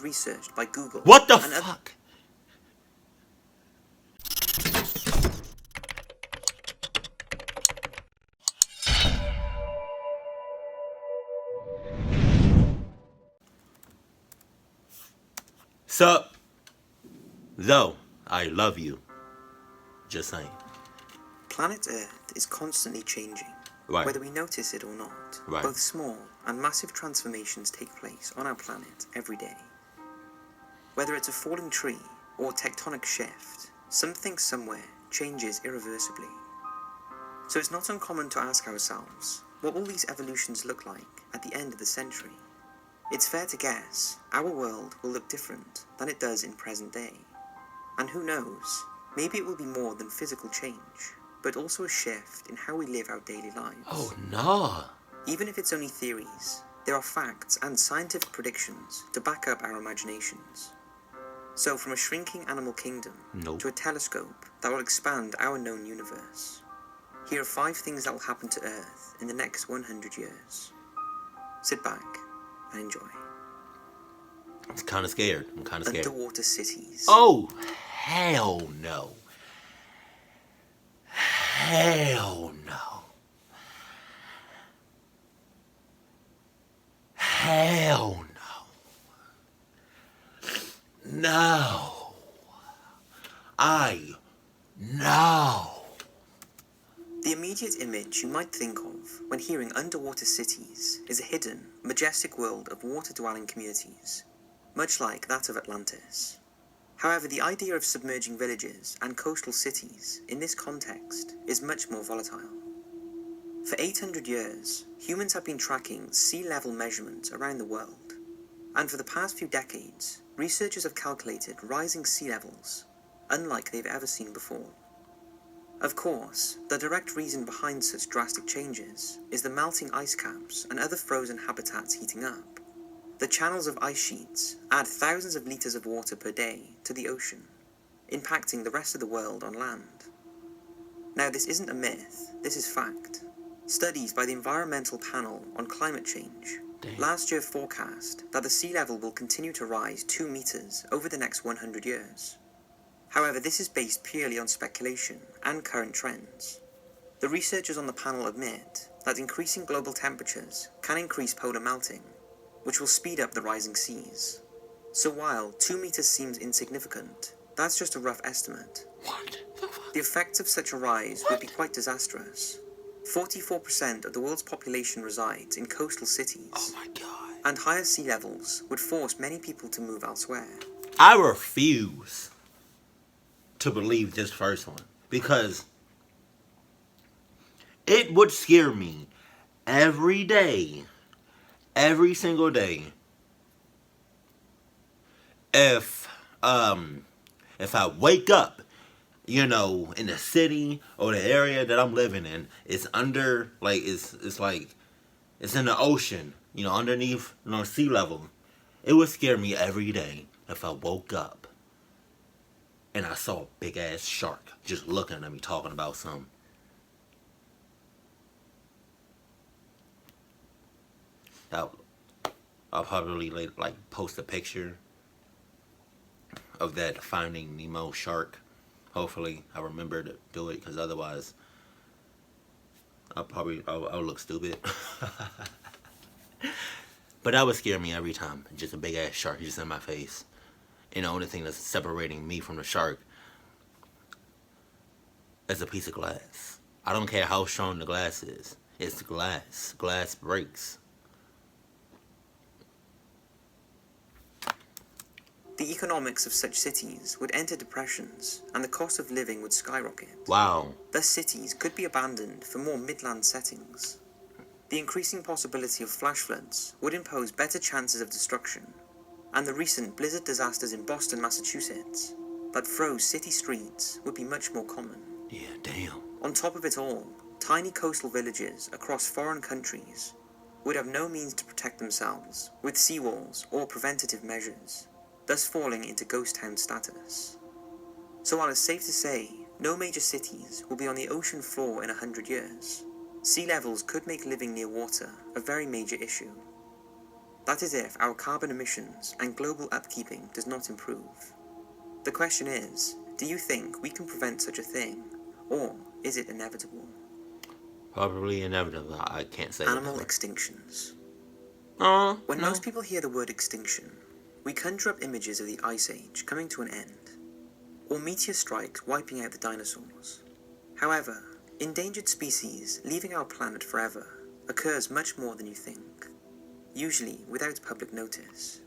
just researched by Google. What the fuck? Sup? Though, I love you. Just saying. Planet Earth is constantly changing, Right. whether we notice it or not. Right. Both small and massive transformations take place on our planet every day. Whether it's a falling tree or tectonic shift, something somewhere changes irreversibly. So it's not uncommon to ask ourselves, what will these evolutions look like at the end of the century? It's fair to guess our world will look different than it does in present day. And who knows, maybe it will be more than physical change, but also a shift in how we live our daily lives. Oh, no. Even if it's only theories, there are facts and scientific predictions to back up our imaginations. So from a shrinking animal kingdom to a telescope that will expand our known universe, here are 5 things that will happen to Earth in the next 100 years. Sit back and enjoy. I'm kind of scared. Underwater cities. Oh, hell no. Hell no. Hell no. No. No. The immediate image you might think of when hearing underwater cities is a hidden, majestic world of water-dwelling communities, much like that of Atlantis. However, the idea of submerging villages and coastal cities in this context is much more volatile. For 800 years, humans have been tracking sea level measurements around the world, and for the past few decades, researchers have calculated rising sea levels, unlike they've ever seen before. Of course, the direct reason behind such drastic changes is the melting ice caps and other frozen habitats heating up. The channels of ice sheets add thousands of litres of water per day to the ocean, impacting the rest of the world on land. Now, this isn't a myth, this is fact. Studies by the Environmental Panel on Climate Change last year forecast that the sea level will continue to rise 2 metres over the next 100 years. However, this is based purely on speculation and current trends. The researchers on the panel admit that increasing global temperatures can increase polar melting, which will speed up the rising seas. So while 2 meters seems insignificant, that's just a rough estimate. What the fuck? The effects of such a rise would be quite disastrous. 44% of the world's population resides in coastal cities. Oh my god. And higher sea levels would force many people to move elsewhere. I refuse to believe this first one, because it would scare me every day, every single day, if I wake up, you know, in the city or the area that I'm living in, it's under, like, it's like, it's in the ocean, you know, underneath, you know, sea level. It would scare me every day if I woke up and I saw a big ass shark just looking at me talking about something. I'll probably like post a picture of that Finding Nemo shark. Hopefully I remember to do it, because otherwise I'll look stupid. But that would scare me every time. Just a big ass shark just in my face. And the only thing that's separating me from the shark is a piece of glass. I don't care how strong the glass is. It's glass. Glass breaks. The economics of such cities would enter depressions, and the cost of living would skyrocket. Wow. Thus cities could be abandoned for more midland settings. The increasing possibility of flash floods would impose better chances of destruction, and the recent blizzard disasters in Boston, Massachusetts, that froze city streets would be much more common. Yeah, damn. On top of it all, tiny coastal villages across foreign countries would have no means to protect themselves with seawalls or preventative measures, thus falling into ghost town status. So while it's safe to say no major cities will be on the ocean floor in 100 years, sea levels could make living near water a very major issue. that is if our carbon emissions and global upkeeping does not improve. The question is, do you think we can prevent such a thing, or is it inevitable? Probably inevitable. I can't say Animal it. extinctions. When No. most people hear the word extinction, we conjure up images of the Ice Age coming to an end, or meteor strikes wiping out the dinosaurs. However, endangered species leaving our planet forever occurs much more than you think, usually without public notice.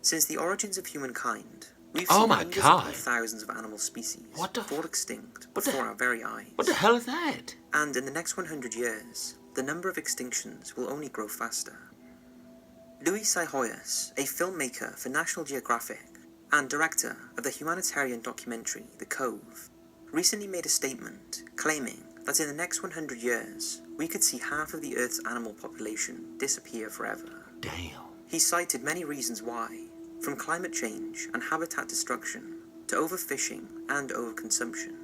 Since the origins of humankind, we've Oh seen my hundreds God. of thousands of animal species fall extinct What the- before our very eyes. What the hell is that? And in the next 100 years, the number of extinctions will only grow faster. Louis Sayhoyas, a filmmaker for National Geographic and director of the humanitarian documentary The Cove, recently made a statement claiming that in the next 100 years, we could see half of the Earth's animal population disappear forever. Damn. He cited many reasons why, from climate change and habitat destruction to overfishing and overconsumption.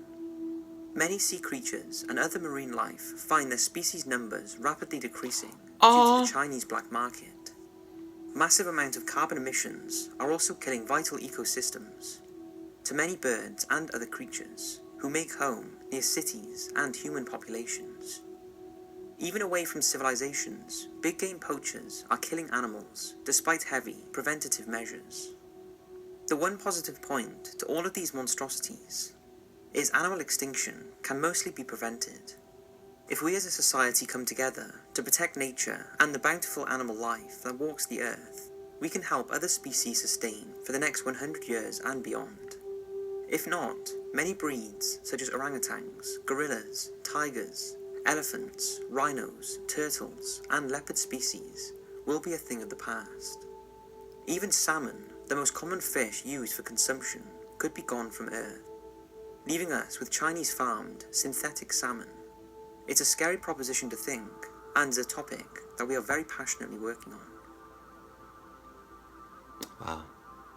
Many sea creatures and other marine life find their species numbers rapidly decreasing due to the Chinese black market. Massive amounts of carbon emissions are also killing vital ecosystems to many birds and other creatures who make home near cities and human populations. Even away from civilizations, big game poachers are killing animals despite heavy preventative measures. The one positive point to all of these monstrosities is animal extinction can mostly be prevented. If we as a society come together to protect nature and the bountiful animal life that walks the earth, we can help other species sustain for the next 100 years and beyond. If not, many breeds such as orangutans, gorillas, tigers, elephants, rhinos, turtles, and leopard species will be a thing of the past. Even salmon, the most common fish used for consumption, could be gone from Earth, leaving us with Chinese-farmed synthetic salmon. It's a scary proposition to think, and is a topic that we are very passionately working on. Wow.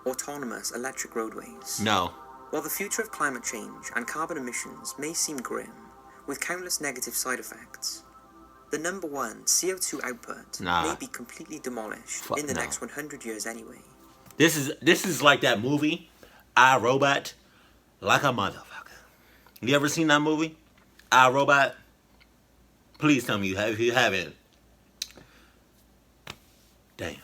Autonomous electric roadways. No. While the future of climate change and carbon emissions may seem grim, with countless negative side effects, the number one CO2 output may be completely demolished in the next 100 years anyway. This is like that movie, I, Robot, like a motherfucker. You ever seen that movie, I, Robot? Please tell me you have. If you haven't, damn,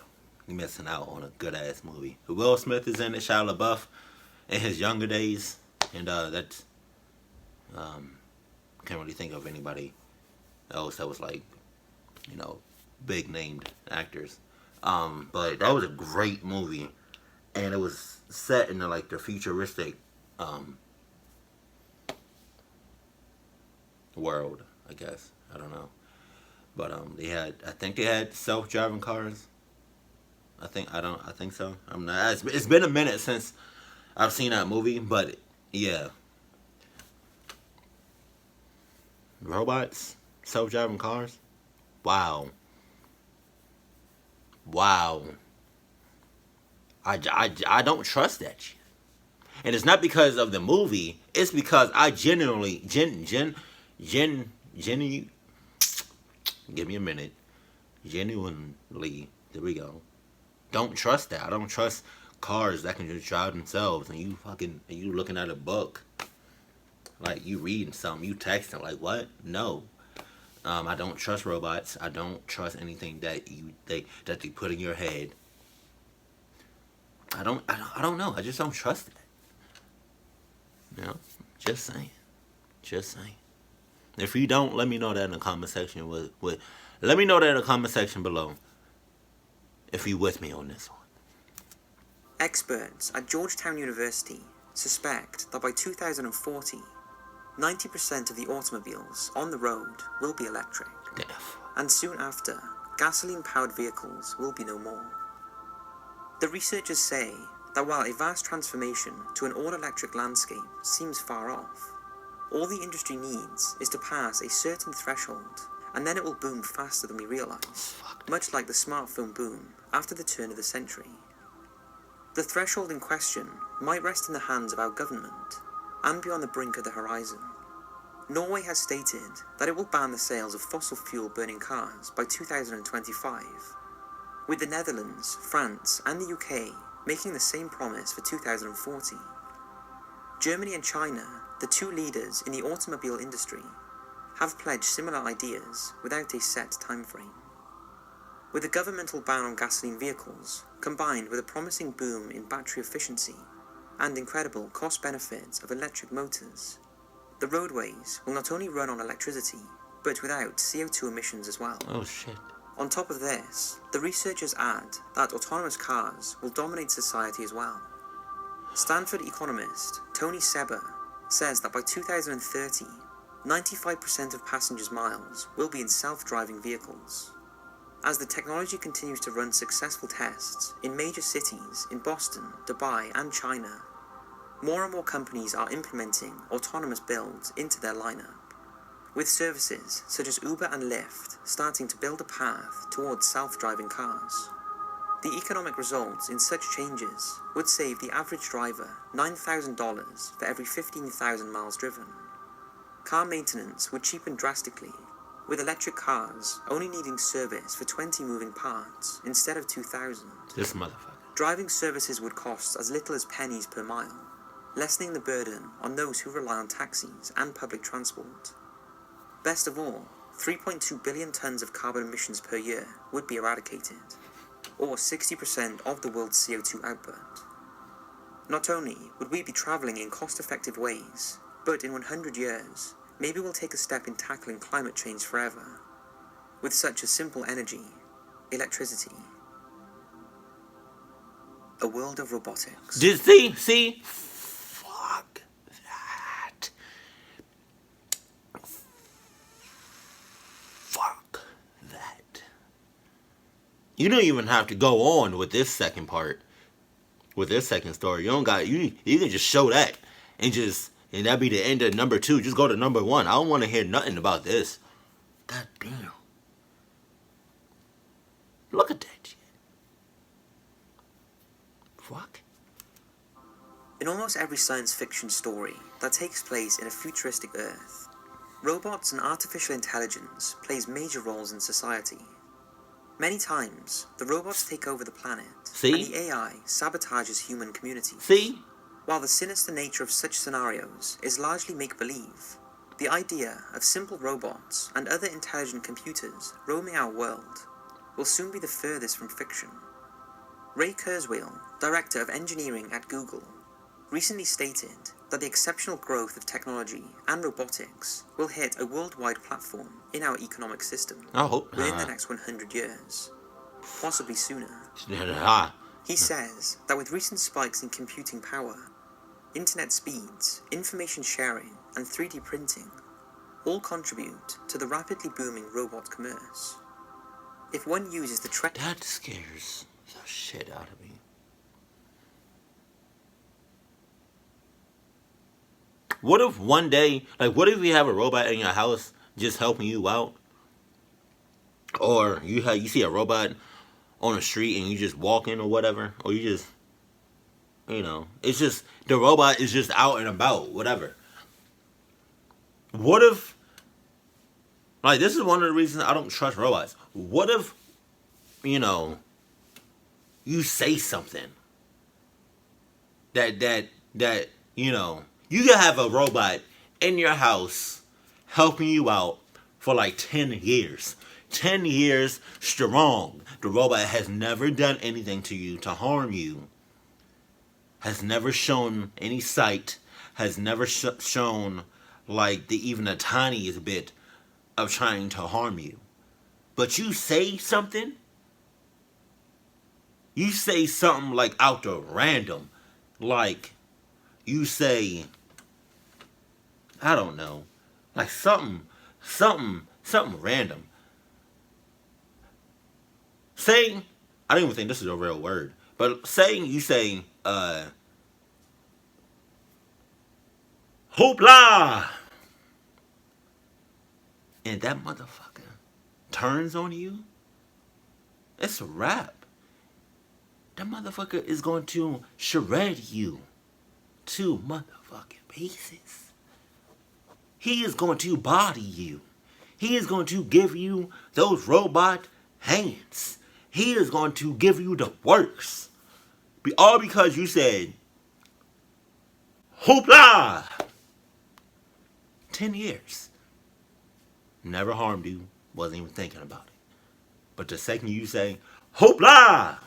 you're missing out on a good ass movie. Will Smith is in it, Shia LaBeouf, in his younger days, and that's can't really think of anybody else that was like, big named actors. But that was a great movie, and it was set in the futuristic world, I guess. I don't know, but I think they had self-driving cars. I think so. I'm not. It's been a minute since I've seen that movie, but yeah. Robots, self-driving cars. Wow. I don't trust that shit. And it's not because of the movie. It's because I genuinely, give me a minute. Genuinely, there we go. Don't trust that. I don't trust cars that can just drive themselves and you looking at a book. Like you reading something, you texting, like what? No. I don't trust robots. I don't trust anything that they put in your head. I don't know. I just don't trust it. Just saying. If you don't, let me know that in the comment section. Let me know that in the comment section below. If you with me on this one. Experts at Georgetown University suspect that by 2040, 90% of the automobiles on the road will be electric. And soon after, gasoline-powered vehicles will be no more. The researchers say that while a vast transformation to an all-electric landscape seems far off, all the industry needs is to pass a certain threshold, and then it will boom faster than we realise, much like the smartphone boom after the turn of the century. The threshold in question might rest in the hands of our government, and be on the brink of the horizon. Norway has stated that it will ban the sales of fossil fuel burning cars by 2025, with the Netherlands, France, and the UK making the same promise for 2040. Germany and China, the two leaders in the automobile industry, have pledged similar ideas without a set timeframe. With a governmental ban on gasoline vehicles, combined with a promising boom in battery efficiency and incredible cost benefits of electric motors, the roadways will not only run on electricity, but without CO2 emissions as well. Oh shit. On top of this, the researchers add that autonomous cars will dominate society as well. Stanford economist Tony Seba says that by 2030, 95% of passengers' miles will be in self-driving vehicles. As the technology continues to run successful tests in major cities in Boston, Dubai, and China, more and more companies are implementing autonomous builds into their lineup, with services such as Uber and Lyft starting to build a path towards self-driving cars. The economic results in such changes would save the average driver $9,000 for every 15,000 miles driven. Car maintenance would cheapen drastically, with electric cars only needing service for 20 moving parts instead of 2,000. This motherfucker. Driving services would cost as little as pennies per mile, lessening the burden on those who rely on taxis and public transport. Best of all, 3.2 billion tons of carbon emissions per year would be eradicated, or 60% of the world's CO2 output. Not only would we be travelling in cost-effective ways, but in 100 years, maybe we'll take a step in tackling climate change forever, with such a simple energy, electricity. A world of robotics. See? Fuck that. Fuck that. You don't even have to go on with this second part. With this second story. You can just show that. And that'd be the end of number 2. Just go to number 1. I don't want to hear nothing about this. God damn. Look at that shit. Fuck. In almost every science fiction story that takes place in a futuristic Earth, robots and artificial intelligence plays major roles in society. Many times, the robots take over the planet, See? and the AI sabotages human communities. See? While the sinister nature of such scenarios is largely make-believe, the idea of simple robots and other intelligent computers roaming our world will soon be the furthest from fiction. Ray Kurzweil, director of engineering at Google, recently stated that the exceptional growth of technology and robotics will hit a worldwide platform in our economic system within the next 100 years, possibly sooner. He says that with recent spikes in computing power, internet speeds, information sharing, and 3D printing all contribute to the rapidly booming robot commerce. If one uses the that scares the shit out of me. What if one day, what if you have a robot in your house just helping you out? Or you see a robot on the street and you just walking or whatever, or you just, it's just, the robot is just out and about, whatever. What if, this is one of the reasons I don't trust robots. What if, you say something that, you can have a robot in your house helping you out for 10 years. 10 years strong. The robot has never done anything to you to harm you. Has never shown any sight. Has never shown even the tiniest bit of trying to harm you. But you say something. You say something out the random. You say, I don't know. Something random. Saying, I don't even think this is a real word, but you say, hoopla! And that motherfucker turns on you, it's a wrap. That motherfucker is going to shred you to motherfucking pieces. He is going to body you. He is going to give you those robot hands he is going to give you the works. All because you said, hoopla! 10 years. Never harmed you. Wasn't even thinking about it. But the second you say, hoopla!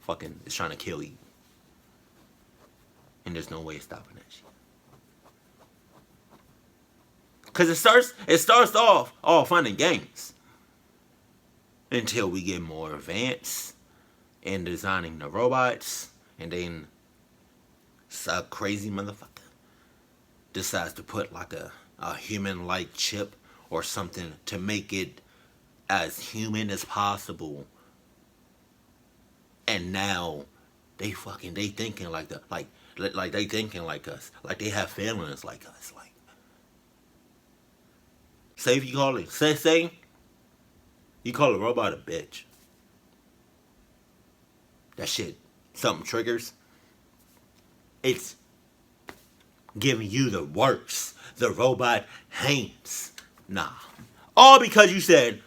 Fucking is trying to kill you. And there's no way of stopping that shit. Cause it starts off all fun and games. Until we get more advanced in designing the robots. And then some crazy motherfucker decides to put like a human-like chip or something to make it as human as possible. And now they thinking like they thinking like us, like they have feelings like us. Like, say if you call it, say you call a robot a bitch, that shit something triggers. It's giving you the works. The robot hates. Nah, all because you said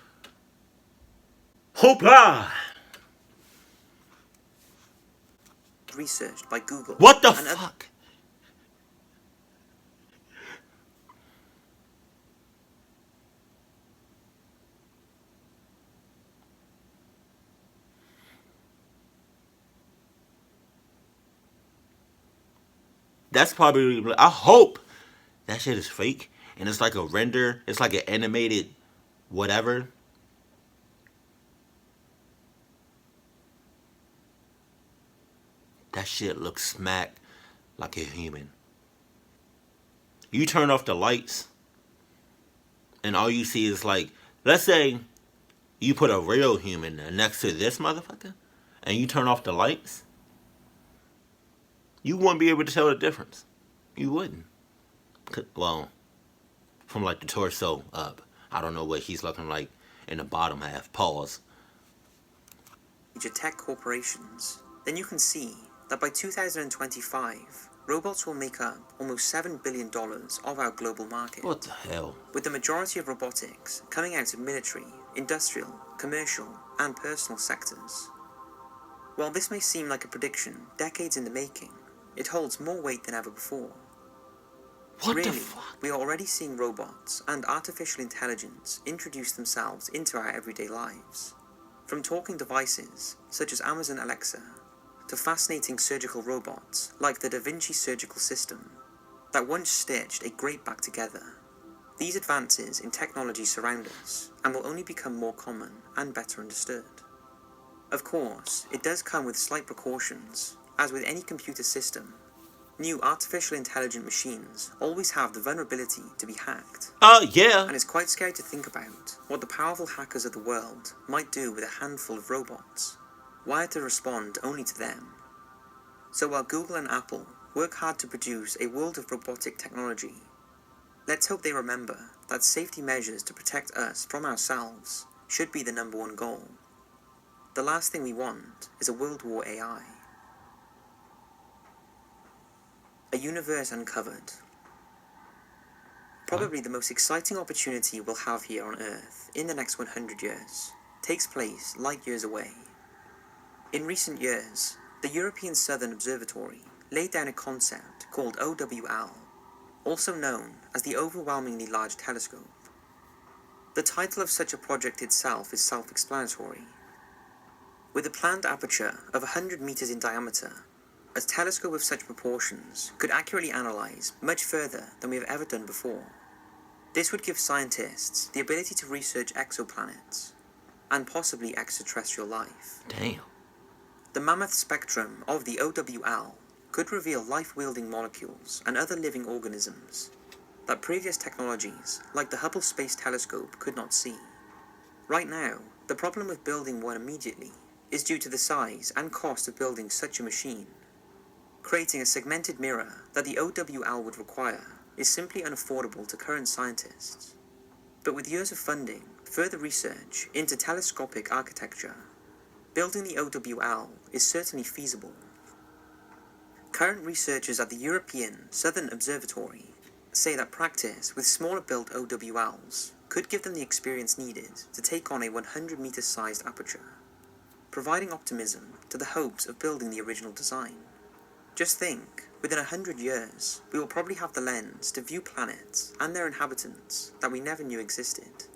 hoopla. Researched by Google. What the fuck? That's probably. I hope that shit is fake and it's like a render. It's like an animated whatever. That shit looks smack like a human. You turn off the lights and all you see is like, let's say you put a real human next to this motherfucker and you turn off the lights, you wouldn't be able to tell the difference. You wouldn't. Well, from like the torso up. I don't know what he's looking like in the bottom half. Pause. Major tech corporations, then you can see that by 2025, robots will make up almost $7 billion of our global market. What the hell? With the majority of robotics coming out of military, industrial, commercial, and personal sectors. While this may seem like a prediction decades in the making, it holds more weight than ever before. What really, the fuck? we are already seeing robots and artificial intelligence introduce themselves into our everyday lives. From talking devices, such as Amazon Alexa, to fascinating surgical robots like the Da Vinci surgical system that once stitched a grape back together. These advances in technology surround us and will only become more common and better understood. Of course, it does come with slight precautions, as with any computer system. New artificial intelligent machines always have the vulnerability to be hacked. Yeah. And it's quite scary to think about what the powerful hackers of the world might do with a handful of robots, wired to respond only to them. So while Google and Apple work hard to produce a world of robotic technology, let's hope they remember that safety measures to protect us from ourselves should be the #1 goal. The last thing we want is a World War AI. A universe uncovered. Probably the most exciting opportunity we'll have here on Earth in the next 100 years takes place light years away. In recent years, the European Southern Observatory laid down a concept called OWL, also known as the Overwhelmingly Large Telescope. The title of such a project itself is self-explanatory. With a planned aperture of 100 meters in diameter, a telescope of such proportions could accurately analyze much further than we have ever done before. This would give scientists the ability to research exoplanets and possibly extraterrestrial life. Damn. The mammoth spectrum of the OWL could reveal life-wielding molecules and other living organisms that previous technologies, like the Hubble Space Telescope, could not see. Right now, the problem with building one immediately is due to the size and cost of building such a machine. Creating a segmented mirror that the OWL would require is simply unaffordable to current scientists. But with years of funding, further research into telescopic architecture, building the OWL is certainly feasible. Current researchers at the European Southern Observatory say that practice with smaller built OWLs could give them the experience needed to take on a 100-meter sized aperture, providing optimism to the hopes of building the original design. Just think, within 100 years, we will probably have the lens to view planets and their inhabitants that we never knew existed.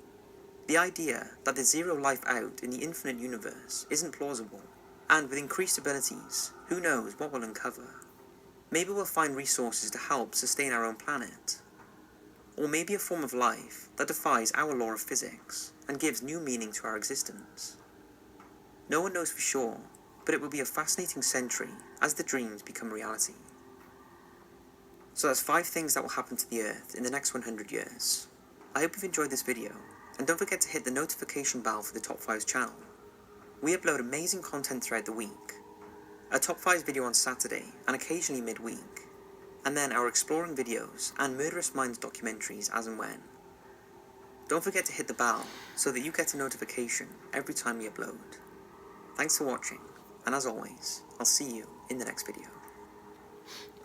The idea that there's zero life out in the infinite universe isn't plausible, and with increased abilities, who knows what we'll uncover. Maybe we'll find resources to help sustain our own planet. Or maybe a form of life that defies our law of physics and gives new meaning to our existence. No one knows for sure, but it will be a fascinating century as the dreams become reality. So that's 5 things that will happen to the Earth in the next 100 years. I hope you've enjoyed this video, and don't forget to hit the notification bell for the Top 5s channel. We upload amazing content throughout the week. A Top 5s video on Saturday and occasionally midweek, and then our exploring videos and Murderous Minds documentaries as and when. Don't forget to hit the bell so that you get a notification every time we upload. Thanks for watching, and as always, I'll see you in the next video.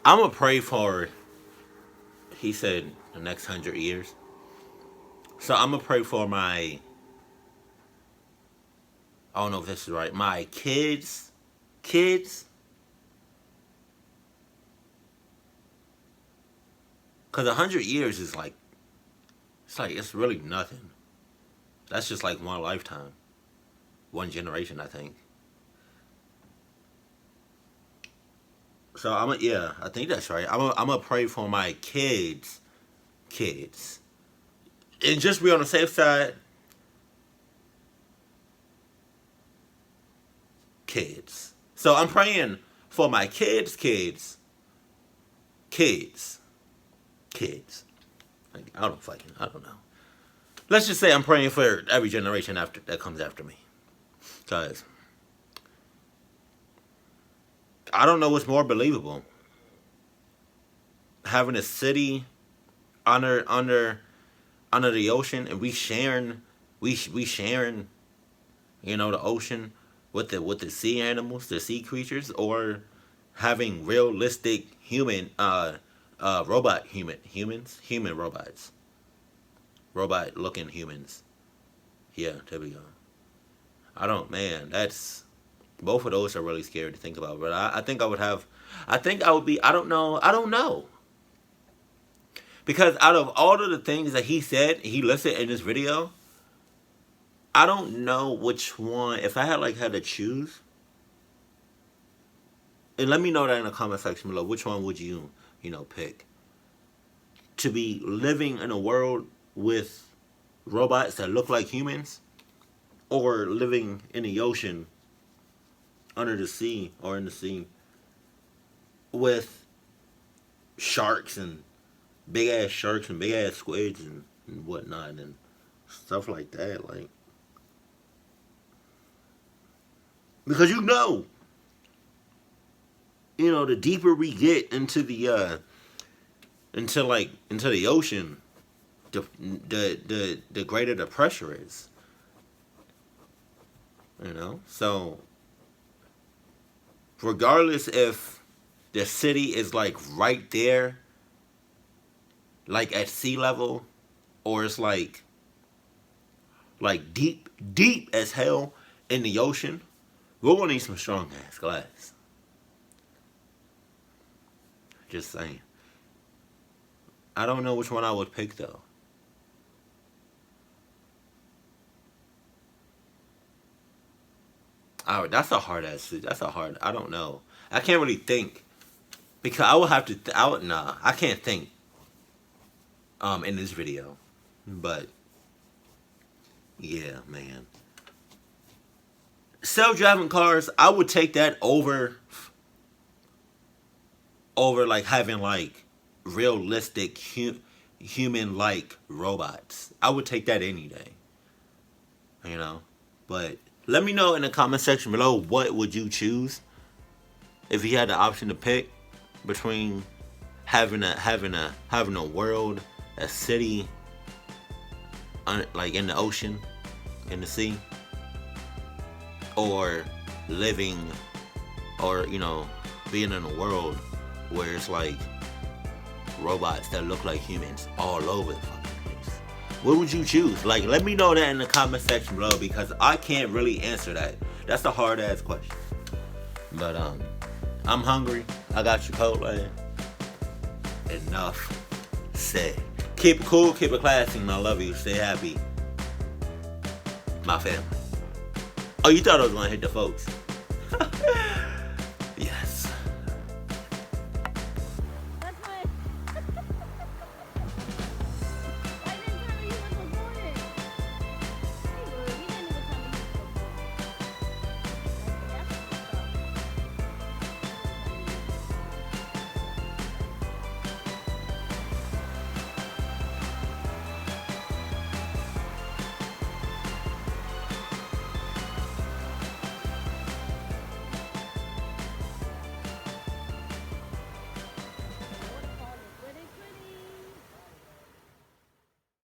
I'm gonna pray for, he said, the next 100 years. So I'm gonna pray for my, I don't know if this is right, my kids. Because 100 years is like, it's really nothing. That's just like one lifetime. One generation, I think. So I think that's right. I'm gonna pray for my kids. And just be on the safe side. Kids. So I'm praying for my kids. Like, I don't know. Let's just say I'm praying for every generation after that comes after me. Guys, I don't know what's more believable. Having a city under the ocean, and we sharing, you know, the ocean with the sea animals, the sea creatures, or having realistic human robots, robot looking humans. Yeah, there we go. That's, both of those are really scary to think about. But I think I would be, I don't know. Because out of all of the things that he said, he listed in this video, I don't know which one, if I had to choose. And let me know that in the comment section below, which one would you pick? To be living in a world with robots that look like humans, or living in the ocean, under the sea, or in the sea, with sharks and big ass squids and whatnot and stuff like that, like, because the deeper we get into the ocean, the greater the pressure is. So regardless if the city is like right there, like at sea level, or it's like deep as hell in the ocean, we're gonna need some strong ass glass. Just saying. I don't know which one I would pick though. That's a hard ass. I don't know. I can't really think, because I would have to. I can't think. In this video, but yeah, man. Self-driving cars, I would take that over like having like realistic human-like robots. I would take that any day. But let me know in the comment section below, what would you choose if you had the option to pick between having a world, a city, like in the ocean, in the sea, or living, or being in a world where it's like robots that look like humans all over the fucking place. What would you choose? Like, let me know that in the comment section below because I can't really answer that. That's a hard ass question. But I'm hungry. I got Chipotle. Enough said. Keep it cool, keep it classy, and I love you. Stay happy. My family. Oh, you thought I was gonna hit the folks.